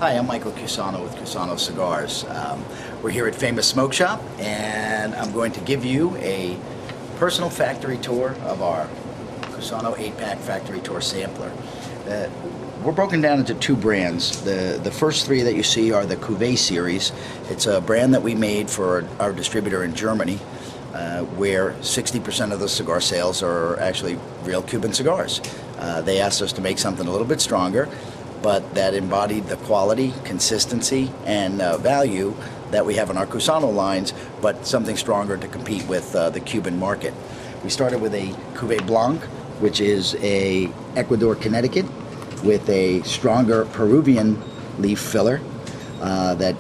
Hi, I'm Michael Cusano with Cusano Cigars. We're here at Famous Smoke Shop, and I'm going to give you a personal factory tour of our Cusano 8-pack factory tour sampler. We're broken down into two brands. The first three that you see are the Cuvée series. It's a brand that we made for our distributor in Germany, where 60% of the cigar sales are actually real Cuban cigars. They asked us to make something a little bit stronger, but that embodied the quality, consistency, and value that we have in our Cusano lines, but something stronger to compete with the Cuban market. We started with a Cuvée Blanc, which is a Ecuador Connecticut with a stronger Peruvian leaf filler that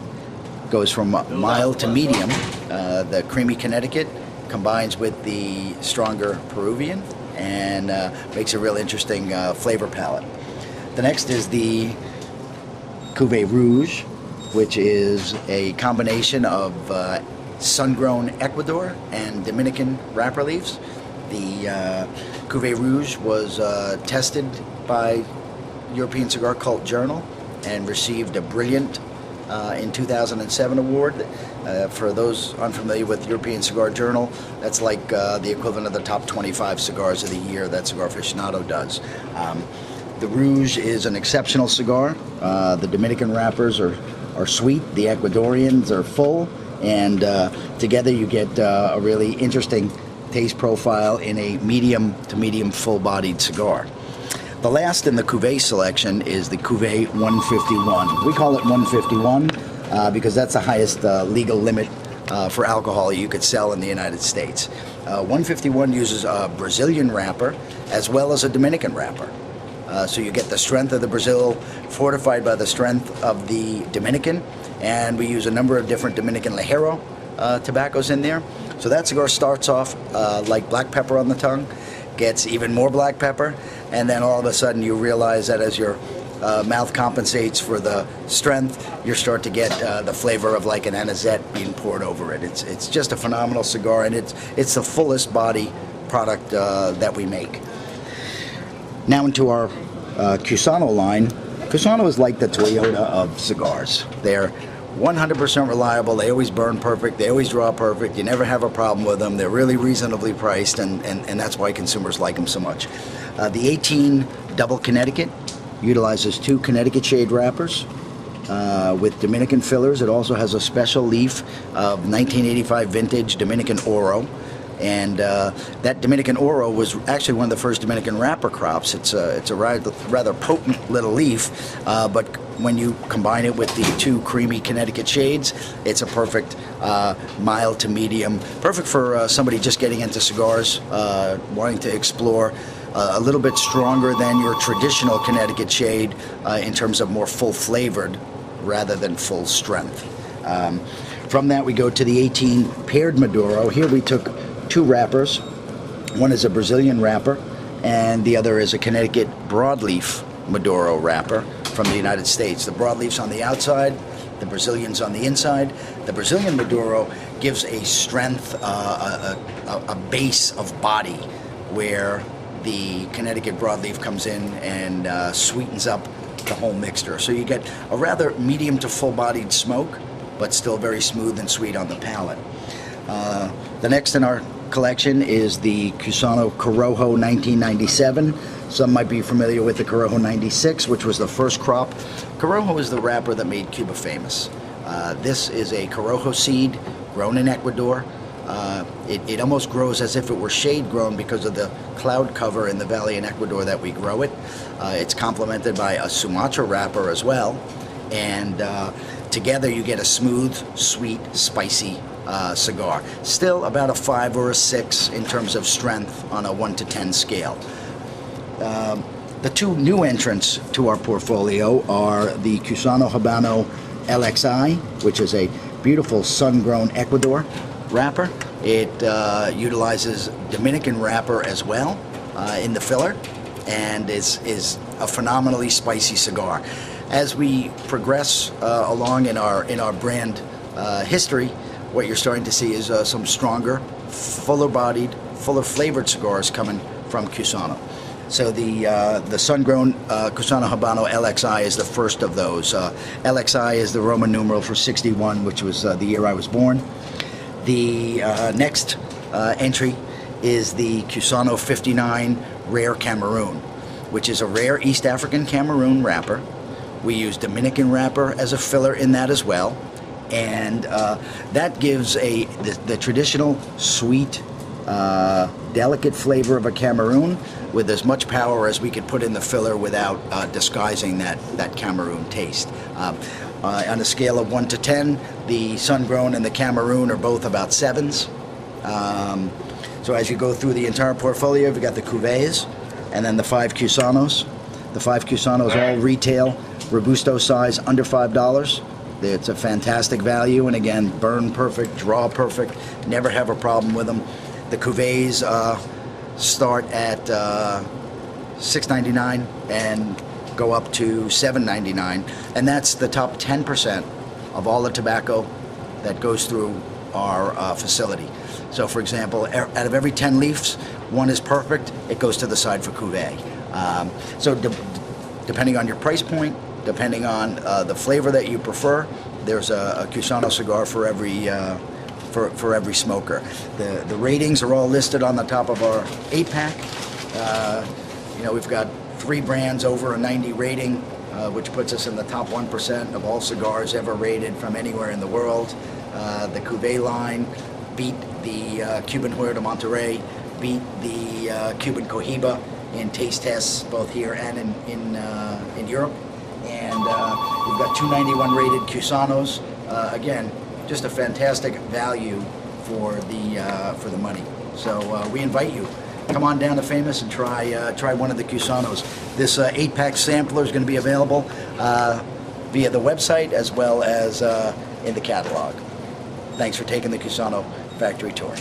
goes from mild to medium. The creamy Connecticut combines with the stronger Peruvian and makes a real interesting flavor palette. The next is the Cuvée Rouge, which is a combination of sun-grown Ecuador and Dominican wrapper leaves. The Cuvée Rouge was tested by European Cigar Cult Journal and received a Brilliant in 2007 award. For those unfamiliar with European Cigar Journal, that's like the equivalent of the top 25 cigars of the year that Cigar Aficionado does. The Rouge is an exceptional cigar. The Dominican wrappers are sweet, the Ecuadorians are full, and together you get a really interesting taste profile in a medium to medium full-bodied cigar. The last in the Cuvée selection is the Cuvée 151. We call it 151 because that's the highest legal limit for alcohol you could sell in the United States. 151 uses a Brazilian wrapper as well as a Dominican wrapper. So you get the strength of the Brazil fortified by the strength of the Dominican, and we use a number of different Dominican Ligero tobaccos in there. So that cigar starts off like black pepper on the tongue, gets even more black pepper, and then all of a sudden you realize that as your mouth compensates for the strength, you start to get the flavor of like an anisette being poured over it. It's just a phenomenal cigar, and it's the fullest body product that we make. Now into our Cusano line. Cusano is like the Toyota of cigars. They're 100% reliable. They always burn perfect. They always draw perfect. You never have a problem with them. They're really reasonably priced, and that's why consumers like them so much. The 18 Double Connecticut utilizes two Connecticut shade wrappers with Dominican fillers. It also has a special leaf of 1985 vintage Dominican Oro. And that Dominican Oro was actually one of the first Dominican wrapper crops. It's a rather potent little leaf, but when you combine it with the two creamy Connecticut shades, it's a perfect mild to medium, perfect for somebody just getting into cigars, wanting to explore a little bit stronger than your traditional Connecticut shade in terms of more full flavored rather than full strength. From that we go to the 18 paired Maduro. Here we took two wrappers. One is a Brazilian wrapper, and the other is a Connecticut broadleaf Maduro wrapper from the United States. The broadleaf's on the outside, the Brazilian's on the inside. The Brazilian Maduro gives a strength, a base of body, where the Connecticut broadleaf comes in and sweetens up the whole mixture. So you get a rather medium to full-bodied smoke, but still very smooth and sweet on the palate. The next in our collection is the Cusano Corojo 1997. Some might be familiar with the Corojo 96, which was the first crop. Corojo is the wrapper that made Cuba famous. This is a Corojo seed grown in Ecuador. It almost grows as if it were shade grown because of the cloud cover in the valley in Ecuador that we grow it. It's complemented by a Sumatra wrapper as well, and together you get a smooth, sweet, spicy cigar. Still about a 5 or a 6 in terms of strength on a 1 to 10 scale. The two new entrants to our portfolio are the Cusano Habano LXI, which is a beautiful sun-grown Ecuador wrapper. It utilizes Dominican wrapper as well in the filler, and is a phenomenally spicy cigar. As we progress along in our brand history, what you're starting to see is some stronger, fuller-bodied, fuller-flavored cigars coming from Cusano. So the sun-grown Cusano Habano LXI is the first of those. LXI is the Roman numeral for 61, which was the year I was born. The next entry is the Cusano 59 Rare Cameroon, which is a rare East African Cameroon wrapper. We use Dominican wrapper as a filler in that as well, and that gives the traditional sweet, delicate flavor of a Cameroon with as much power as we could put in the filler without disguising that Cameroon taste. On a scale of 1 to 10, the sun-grown and the Cameroon are both about 7s. So as you go through the entire portfolio, we've got the cuvées and then the 5 Cusanos. The 5 Cusanos all retail Robusto size under $5. It's a fantastic value, and again, burn perfect, draw perfect, never have a problem with them. The cuvées start at $6.99 and go up to $7.99, and that's the top 10% of all the tobacco that goes through our facility. So for example, out of every 10 leaves, 1 is perfect, it goes to the side for cuvée. So depending on your price point, depending on the flavor that you prefer, there's a Cusano cigar for every smoker. The ratings are all listed on the top of our 8-pack. We've got 3 brands over a 90 rating, which puts us in the top 1% of all cigars ever rated from anywhere in the world. The Cuvée line beat the Cuban Huerta Monterrey, beat the Cuban Cohiba in taste tests both here and in Europe. And we've got 291 rated Cusanos. Again, just a fantastic value for the money. So we invite you. Come on down to Famous and try one of the Cusanos. This 8-pack sampler is going to be available via the website as well as in the catalog. Thanks for taking the Cusano factory tour.